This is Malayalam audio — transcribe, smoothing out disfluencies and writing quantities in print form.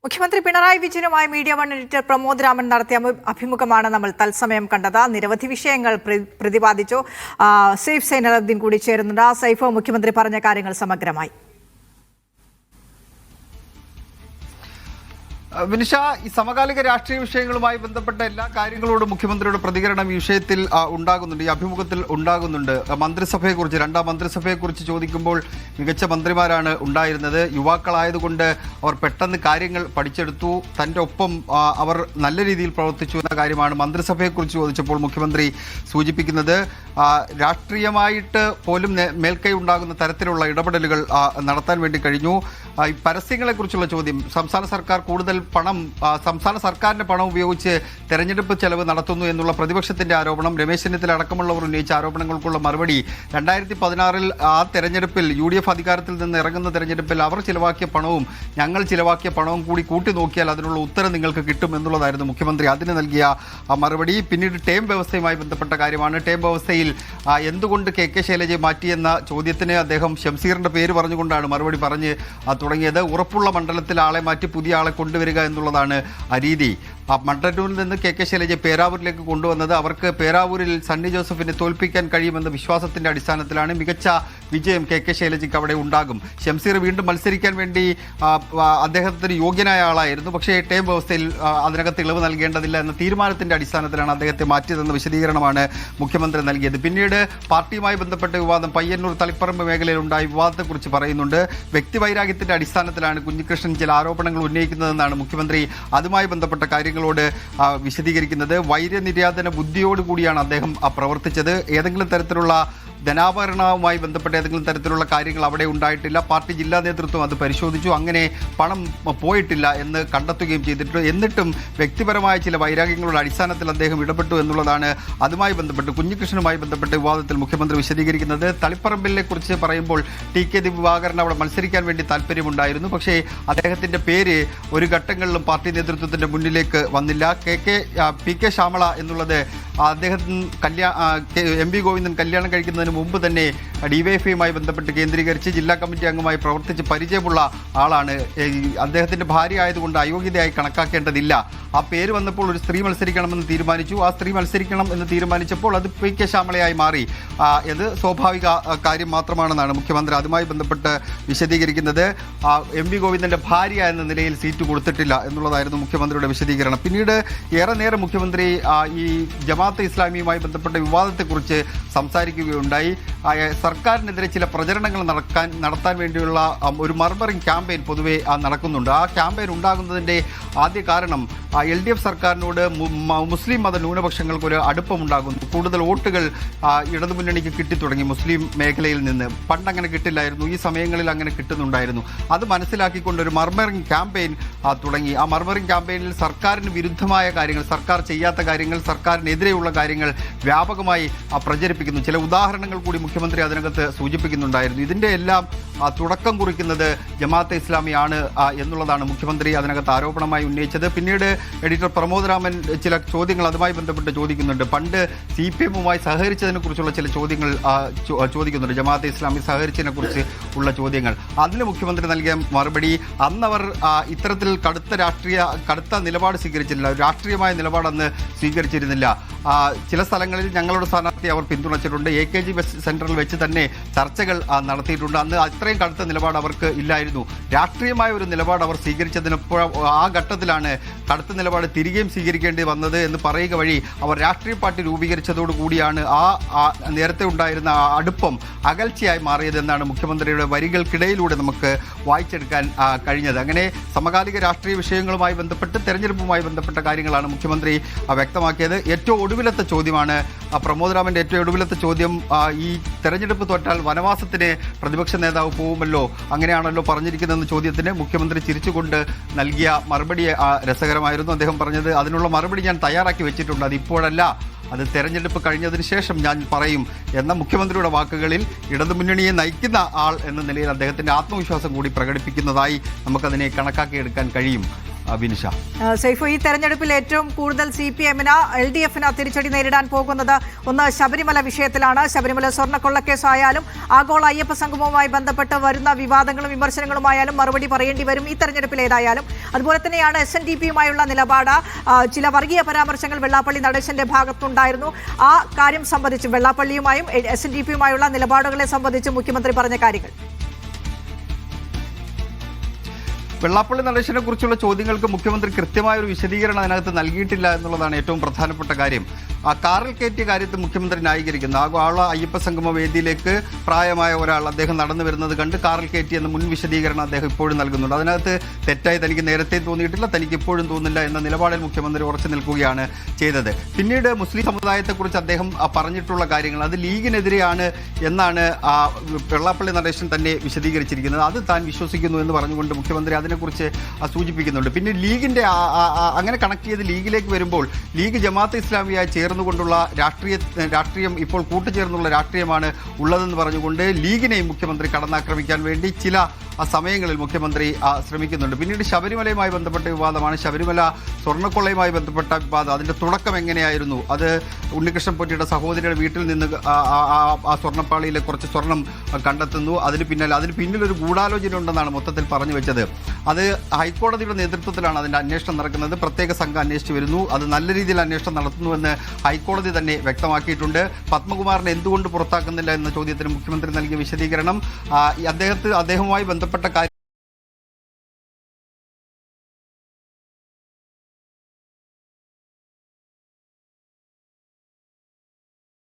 മുഖ്യമന്ത്രി പിണറായി വിജയനുമായി media one editor Pramod Raman നടത്തിയ അഭിമുഖമാണ് നമ്മൾ തത്സമയം കണ്ടത്. നിരവധി വിഷയങ്ങൾ പ്രതിപാദിച്ചു. സൈഫ് സൈനുദ്ദീൻ കൂടി ചേരുന്നുണ്ട്. സൈഫ്, മുഖ്യമന്ത്രി പറഞ്ഞ കാര്യങ്ങൾ സമഗ്രമായി. വിനിഷ, ഈ സമകാലിക രാഷ്ട്രീയ വിഷയങ്ങളുമായി ബന്ധപ്പെട്ട എല്ലാ കാര്യങ്ങളോടും മുഖ്യമന്ത്രിയുടെ പ്രതികരണം ഈ വിഷയത്തിൽ ഉണ്ടാകുന്നുണ്ട്, ഈ അഭിമുഖത്തിൽ ഉണ്ടാകുന്നുണ്ട്. മന്ത്രിസഭയെക്കുറിച്ച്, രണ്ടാം മന്ത്രിസഭയെക്കുറിച്ച് ചോദിക്കുമ്പോൾ മികച്ച മന്ത്രിമാരാണ് ഉണ്ടായിരുന്നത്. യുവാക്കളായതുകൊണ്ട് അവർ പെട്ടെന്ന് കാര്യങ്ങൾ പഠിച്ചെടുത്തു, തൻ്റെ ഒപ്പം അവർ നല്ല രീതിയിൽ പ്രവർത്തിച്ചു എന്ന കാര്യമാണ് മന്ത്രിസഭയെക്കുറിച്ച് ചോദിച്ചപ്പോൾ മുഖ്യമന്ത്രി സൂചിപ്പിക്കുന്നത്. രാഷ്ട്രീയമായിട്ട് പോലും മേൽക്കൈ ഉണ്ടാകുന്ന തരത്തിലുള്ള ഇടപെടലുകൾ നടത്താൻ വേണ്ടി കഴിഞ്ഞു. പരസ്യങ്ങളെക്കുറിച്ചുള്ള ചോദ്യം, സംസ്ഥാന സർക്കാർ കൂടുതൽ പണം, സംസ്ഥാന സർക്കാരിന്റെ പണം ഉപയോഗിച്ച് തെരഞ്ഞെടുപ്പ് ചെലവ് നടത്തുന്നു എന്നുള്ള പ്രതിപക്ഷത്തിന്റെ ആരോപണം, രമേശ് ചെന്നിത്തല അടക്കമുള്ളവർ ഉന്നയിച്ച ആരോപണങ്ങൾക്കുള്ള മറുപടി, 2016 ആ തെരഞ്ഞെടുപ്പിൽ UDF അധികാരത്തിൽ നിന്ന് ഇറങ്ങുന്ന തെരഞ്ഞെടുപ്പിൽ അവർ ചിലവാക്കിയ പണവും ഞങ്ങൾ ചിലവാക്കിയ പണവും കൂടി കൂട്ടി നോക്കിയാൽ അതിനുള്ള ഉത്തരം നിങ്ങൾക്ക് കിട്ടും എന്നുള്ളതായിരുന്നു മുഖ്യമന്ത്രി അതിന് നൽകിയ മറുപടി. പിന്നീട് ടേം വ്യവസ്ഥയുമായി ബന്ധപ്പെട്ട കാര്യമാണ്. ടേം വ്യവസ്ഥയിൽ എന്തുകൊണ്ട് KK ശൈലജയെ മാറ്റിയെന്ന ചോദ്യത്തിന് അദ്ദേഹം ഷംസീറിന്റെ പേര് പറഞ്ഞുകൊണ്ടാണ് മറുപടി പറഞ്ഞ് തുടങ്ങിയത്. ഉറപ്പുള്ള മണ്ഡലത്തിൽ ആളെ മാറ്റി പുതിയ ആളെ കൊണ്ടുവരിക എന്നുള്ളതാണ് രീതി. മട്ടന്നൂരിൽ നിന്ന് KK ശൈലജയെ പേരാവൂരിലേക്ക് കൊണ്ടുവന്നത് അവർക്ക് പേരാവൂരിൽ സണ്ണി ജോസഫിനെ തോൽപ്പിക്കാൻ കഴിയുമെന്ന വിശ്വാസത്തിന്റെ അടിസ്ഥാനത്തിലാണ്. മികച്ച വിജയം KK ശൈലജയ്ക്ക് അവിടെ ഉണ്ടാകും. ഷംസീർ വീണ്ടും മത്സരിക്കാൻ വേണ്ടി അദ്ദേഹത്തിന് യോഗ്യനായ ആളായിരുന്നു. പക്ഷേ ടേം വ്യവസ്ഥയിൽ അതിനകത്ത് ഇളവ് നൽകേണ്ടതില്ല എന്ന തീരുമാനത്തിന്റെ അടിസ്ഥാനത്തിലാണ് അദ്ദേഹത്തെ മാറ്റിയതെന്ന വിശദീകരണമാണ് മുഖ്യമന്ത്രി നൽകിയത്. പിന്നീട് പാർട്ടിയുമായി ബന്ധപ്പെട്ട വിവാദം, പയ്യന്നൂർ തളിപ്പറമ്പ് മേഖലയിൽ ഉണ്ടായ വിവാദത്തെക്കുറിച്ച് പറയുന്നുണ്ട്. വ്യക്തിവൈരാഗ്യത്തിന്റെ അടിസ്ഥാനത്തിലാണ് കുഞ്ഞികൃഷ്ണൻ ചില ആരോപണങ്ങൾ ഉന്നയിക്കുന്നതെന്നാണ് മുഖ്യമന്ത്രി അതുമായി ബന്ധപ്പെട്ട കാര്യങ്ങളോട് വിശദീകരിക്കുന്നത്. വൈര്യനിര്യാതന ബുദ്ധിയോടുകൂടിയാണ് അദ്ദേഹം പ്രവർത്തിച്ചത്. ഏതെങ്കിലും തരത്തിലുള്ള ധനാഭരണവുമായി ബന്ധപ്പെട്ട ഏതെങ്കിലും തരത്തിലുള്ള കാര്യങ്ങൾ അവിടെ ഉണ്ടായിട്ടില്ല. പാർട്ടി ജില്ലാ നേതൃത്വം അത് പരിശോധിച്ചു. അങ്ങനെ പണം പോയിട്ടില്ല എന്ന് കണ്ടെത്തുകയും ചെയ്തിട്ടുണ്ട്. എന്നിട്ടും വ്യക്തിപരമായ ചില വൈരാഗ്യങ്ങളുടെ അടിസ്ഥാനത്തിൽ അദ്ദേഹം ഇടപെട്ടു എന്നുള്ളതാണ് അതുമായി ബന്ധപ്പെട്ട്, കുഞ്ഞികൃഷ്ണനുമായി ബന്ധപ്പെട്ട വിവാദത്തിൽ മുഖ്യമന്ത്രി വിശദീകരിക്കുന്നത്. തളിപ്പറമ്പിലെ കുറിച്ച് പറയുമ്പോൾ TK ദിവാകരൻ അവിടെ മത്സരിക്കാൻ വേണ്ടി താല്പര്യമുണ്ടായിരുന്നു. പക്ഷേ അദ്ദേഹത്തിന്റെ പേര് ഒരു ഘട്ടങ്ങളിലും പാർട്ടി നേതൃത്വത്തിന്റെ മുന്നിലേക്ക് വന്നില്ല. PK ശ്യാമള എന്നുള്ളത് അദ്ദേഹത്തിന് MP ഗോവിന്ദൻ കല്യാണം കഴിക്കുന്നതിന് മുമ്പ് തന്നെ DYFIയുമായി ബന്ധപ്പെട്ട് കേന്ദ്രീകരിച്ച് ജില്ലാ കമ്മിറ്റി അംഗമായി പ്രവർത്തിച്ച് പരിചയമുള്ള ആളാണ്. അദ്ദേഹത്തിന്റെ ഭാര്യ ആയതുകൊണ്ട് അയോഗ്യതയായി കണക്കാക്കേണ്ടതില്ല. ആ പേര് വന്നപ്പോൾ ഒരു സ്ത്രീ മത്സരിക്കണമെന്ന് തീരുമാനിച്ചു. ആ സ്ത്രീ മത്സരിക്കണം എന്ന് തീരുമാനിച്ചപ്പോൾ അത് PK ശ്യാമളയായി മാറി. ഇത് സ്വാഭാവിക കാര്യം മാത്രമാണെന്നാണ് മുഖ്യമന്ത്രി അതുമായി ബന്ധപ്പെട്ട് വിശദീകരിക്കുന്നത്. MP ഗോവിന്ദന്റെ ഭാര്യ എന്ന നിലയിൽ സീറ്റ് കൊടുത്തിട്ടില്ല എന്നുള്ളതായിരുന്നു മുഖ്യമന്ത്രിയുടെ വിശദീകരണം. പിന്നീട് ഏറെ നേരം മുഖ്യമന്ത്രി ഈ ജമാഅത്തെ ഇസ്ലാമിയുമായി ബന്ധപ്പെട്ട വിവാദത്തെക്കുറിച്ച് സംസാരിക്കുകയുണ്ടായി. സർക്കാരിനെതിരെ ചില പ്രചരണങ്ങൾ നടത്താൻ വേണ്ടിയുള്ള ഒരു മർമറിംഗ് ക്യാമ്പയിൻ പൊതുവെ നടക്കുന്നുണ്ട്. ആ ക്യാമ്പയിൻ ഉണ്ടാകുന്നതിൻ്റെ ആദ്യ കാരണം LDF സർക്കാരിനോട് മുസ്ലിം മത ന്യൂനപക്ഷങ്ങൾക്ക് ഒരു അടുപ്പമുണ്ടാകുന്നു. കൂടുതൽ വോട്ടുകൾ ഇടതുമുന്നണിക്ക് കിട്ടിത്തുടങ്ങി മുസ്ലിം മേഖലയിൽ നിന്ന്. പണ്ടങ്ങനെ കിട്ടില്ലായിരുന്നു, ഈ സമയങ്ങളിൽ അങ്ങനെ കിട്ടുന്നുണ്ടായിരുന്നു. അത് മനസ്സിലാക്കിക്കൊണ്ട് ഒരു മർമറിംഗ് ക്യാമ്പയിൻ തുടങ്ങി. ആ മർമറിംഗ് ക്യാമ്പയിനിൽ സർക്കാരിന് വിരുദ്ധമായ കാര്യങ്ങൾ, സർക്കാർ ചെയ്യാത്ത കാര്യങ്ങൾ, സർക്കാരിനെതിരെയുള്ള കാര്യങ്ങൾ വ്യാപകമായി പ്രചരിപ്പിക്കുന്നു. ചില ഉദാഹരണങ്ങൾ കൂടി മുഖ്യമന്ത്രി അതിനകത്ത് സൂചിപ്പിക്കുന്നുണ്ടായിരുന്നു. ഇതിൻ്റെ എല്ലാം തുടക്കം കുറിക്കുന്നത് ജമാഅത്തെ ഇസ്ലാമിയാണ് എന്നുള്ളതാണ് മുഖ്യമന്ത്രി അതിനകത്ത് ആരോപണമായി ഉന്നയിച്ചത്. പിന്നീട് എഡിറ്റർ പ്രമോദ് രാമൻ ചില ചോദ്യങ്ങൾ അതുമായി ബന്ധപ്പെട്ട് ചോദിക്കുന്നുണ്ട്. പണ്ട് CPM-ഉമായി സഹകരിച്ചതിനെ കുറിച്ചുള്ള ചില ചോദ്യങ്ങൾ ചോദിക്കുന്നുണ്ട്. ജമാഅത്തെ ഇസ്ലാമി സഹകരിച്ചതിനെ കുറിച്ച് ഉള്ള ചോദ്യങ്ങൾ. അതിന് മുഖ്യമന്ത്രി നൽകിയ മറുപടി, അന്നവർ ഇത്തരത്തിൽ കടുത്ത നിലപാട് സ്വീകരിച്ചില്ല, രാഷ്ട്രീയമായ നിലപാട് അന്ന് സ്വീകരിച്ചിരുന്നില്ല. ചില സ്ഥലങ്ങളിൽ ഞങ്ങളുടെ സ്ഥാനാർത്ഥിയെ അവർ പിന്തുണച്ചിട്ടുണ്ട്. AKG സെന്ററിൽ വെച്ച് തന്നെ ചർച്ചകൾ നടത്തിയിട്ടുണ്ട്. അന്ന് അത്രയും കടുത്ത നിലപാട് അവർക്ക് ഇല്ലായിരുന്നു. രാഷ്ട്രീയമായ ഒരു നിലപാട് അവർ സ്വീകരിച്ചതിനപ്പോൾ ആ ഘട്ടത്തിലാണ് കടുത്ത നിലപാട് തിരികെയും സ്വീകരിക്കേണ്ടി വന്നത് എന്ന് പറയുക വഴി അവർ രാഷ്ട്രീയ പാർട്ടി രൂപീകരിച്ചതോടുകൂടിയാണ് ആ നേരത്തെ ഉണ്ടായിരുന്ന അടുപ്പം അകൽച്ചയായി മാറിയതെന്നാണ് മുഖ്യമന്ത്രിയുടെ വരികൾക്കിടയിലൂടെ നമുക്ക് വായിച്ചെടുക്കാൻ കഴിഞ്ഞത്. അങ്ങനെ സമകാലിക രാഷ്ട്രീയ വിഷയങ്ങളുമായി ബന്ധപ്പെട്ട്, തെരഞ്ഞെടുപ്പുമായി ബന്ധപ്പെട്ട കാര്യങ്ങളാണ് മുഖ്യമന്ത്രി വ്യക്തമാക്കിയത്. ഏറ്റവും ഒടുവിലത്തെ ചോദ്യമാണ് പ്രമോദ് രാമന്റെ ഏറ്റവും ഒടുവിലത്തെ ചോദ്യം. ഈ തെരഞ്ഞെടുപ്പ് തോറ്റാൽ വനവാസത്തിന് പ്രതിപക്ഷ നേതാവ് പോകുമല്ലോ, അങ്ങനെയാണല്ലോ പറഞ്ഞിരിക്കുന്നതെന്ന ചോദ്യത്തിന് മുഖ്യമന്ത്രി ചിരിച്ചുകൊണ്ട് നൽകിയ മറുപടി രസകരമായിരുന്നു. അദ്ദേഹം പറഞ്ഞത്, അതിനുള്ള മറുപടി ഞാൻ തയ്യാറാക്കി വെച്ചിട്ടുണ്ട്, അതിപ്പോഴല്ല, അത് തെരഞ്ഞെടുപ്പ് കഴിഞ്ഞതിന് ശേഷം ഞാൻ പറയും എന്ന മുഖ്യമന്ത്രിയുടെ വാക്കുകളിൽ ഇടതുമുന്നണിയെ നയിക്കുന്ന ആൾ എന്ന നിലയിൽ അദ്ദേഹത്തിന്റെ ആത്മവിശ്വാസം കൂടി പ്രകടിപ്പിക്കുന്നതായി നമുക്കതിനെ കണക്കാക്കിയെടുക്കാൻ കഴിയും. ബിനിഷ. സൈഫു, ഈ തെരഞ്ഞെടുപ്പിൽ ഏറ്റവും കൂടുതൽ CPM-ന് LDF-ന് തിരിച്ചടി നേരിടാൻ പോകുന്നത് ഒന്ന് ശബരിമല വിഷയത്തിലാണ്. ശബരിമല സ്വർണ്ണക്കൊള്ളക്കേസായാലും ആഗോള അയ്യപ്പ സംഗമവുമായി ബന്ധപ്പെട്ട് വരുന്ന വിവാദങ്ങളും വിമർശനങ്ങളുമായാലും മറുപടി പറയേണ്ടി വരും ഈ തെരഞ്ഞെടുപ്പിൽ ഏതായാലും. അതുപോലെ തന്നെയാണ് SNDP-യുമായുള്ള നിലപാട്. ചില വർഗീയ പരാമർശങ്ങൾ വെള്ളാപ്പള്ളി നടേശന്റെ ഭാഗത്തുണ്ടായിരുന്നു. ആ കാര്യം സംബന്ധിച്ച് വെള്ളാപ്പള്ളിയുമായും SNDP-യുമായുള്ള നിലപാടുകളെ സംബന്ധിച്ച് മുഖ്യമന്ത്രി പറഞ്ഞ കാര്യങ്ങൾ. വെള്ളാപ്പള്ളി നടേശനെ കുറിച്ചുള്ള ചോദ്യങ്ങൾക്ക് മുഖ്യമന്ത്രി കൃത്യമായ ഒരു വിശദീകരണം അതിനകത്ത് നൽകിയിട്ടില്ല എന്നുള്ളതാണ് ഏറ്റവും പ്രധാനപ്പെട്ട കാര്യം. ആ കാറിൽ കയറ്റിയ കാര്യത്തിൽ മുഖ്യമന്ത്രി ന്യായീകരിക്കുന്നു. ആഗോള അയ്യപ്പ സംഗമ വേദിയിലേക്ക് പ്രായമായ ഒരാൾ അദ്ദേഹം നടന്നു വരുന്നത് കണ്ട് കാറിൽ കയറ്റിയെന്ന് മുൻ വിശദീകരണം അദ്ദേഹം ഇപ്പോഴും നൽകുന്നുണ്ട്. അതിനകത്ത് തെറ്റായി തനിക്ക് നേരത്തെ തോന്നിയിട്ടില്ല, തനിക്ക് ഇപ്പോഴും തോന്നില്ല എന്ന നിലപാടിൽ മുഖ്യമന്ത്രി ഉറച്ചു നിൽക്കുകയാണ് ചെയ്തത്. പിന്നീട് മുസ്ലിം സമുദായത്തെക്കുറിച്ച് അദ്ദേഹം പറഞ്ഞിട്ടുള്ള കാര്യങ്ങൾ അത് ലീഗിനെതിരെയാണ് എന്നാണ് വെള്ളാപ്പള്ളി നടേശൻ തന്നെ വിശദീകരിച്ചിരിക്കുന്നത്. അത് താൻ വിശ്വസിക്കുന്നു എന്ന് പറഞ്ഞുകൊണ്ട് മുഖ്യമന്ത്രി അതിനെക്കുറിച്ച് സൂചിപ്പിക്കുന്നുണ്ട്. പിന്നെ ലീഗിന്റെ അങ്ങനെ കണക്ട് ചെയ്ത് ലീഗിലേക്ക് വരുമ്പോൾ ലീഗ് ജമാഅത്തെ ഇസ്ലാമിയായി ചേർന്നുകൊണ്ടുള്ള രാഷ്ട്രീയം ഇപ്പോൾ കൂട്ടുചേർന്നുള്ള രാഷ്ട്രീയമാണ് ഉള്ളതെന്ന് പറഞ്ഞുകൊണ്ട് ലീഗിനെയും മുഖ്യമന്ത്രി കടന്നാക്രമിക്കാൻ വേണ്ടി ചില സമയങ്ങളിൽ മുഖ്യമന്ത്രി ശ്രമിക്കുന്നുണ്ട്. പിന്നീട് ശബരിമലയുമായി ബന്ധപ്പെട്ട വിവാദമാണ്. ശബരിമല സ്വർണ്ണക്കൊള്ളയുമായി ബന്ധപ്പെട്ട വിവാദം, അതിൻ്റെ തുടക്കം എങ്ങനെയായിരുന്നു? അത് ഉണ്ണികൃഷ്ണൻ പൊറ്റിയുടെ സഹോദരിയുടെ വീട്ടിൽ നിന്ന് ആ സ്വർണ്ണപ്പാളിയിലെ കുറച്ച് സ്വർണം കണ്ടെത്തുന്നു. അതിന് പിന്നിലൊരു ഗൂഢാലോചന ഉണ്ടെന്നാണ് മൊത്തത്തിൽ പറഞ്ഞു വെച്ചത്. അത് ഹൈക്കോടതിയുടെ നേതൃത്വത്തിലാണ് അതിൻ്റെ അന്വേഷണം നടക്കുന്നത്. പ്രത്യേക സംഘം അന്വേഷിച്ചു വരുന്നു. അത് നല്ല രീതിയിൽ അന്വേഷണം നടത്തുന്നുവെന്ന് ഹൈക്കോടതി തന്നെ വ്യക്തമാക്കിയിട്ടുണ്ട്. പത്മകുമാറിനെ എന്തുകൊണ്ട് പുറത്താക്കുന്നില്ല എന്ന ചോദ്യത്തിന് മുഖ്യമന്ത്രി നൽകിയ വിശദീകരണം അദ്ദേഹവുമായി ബന്ധപ്പെട്ട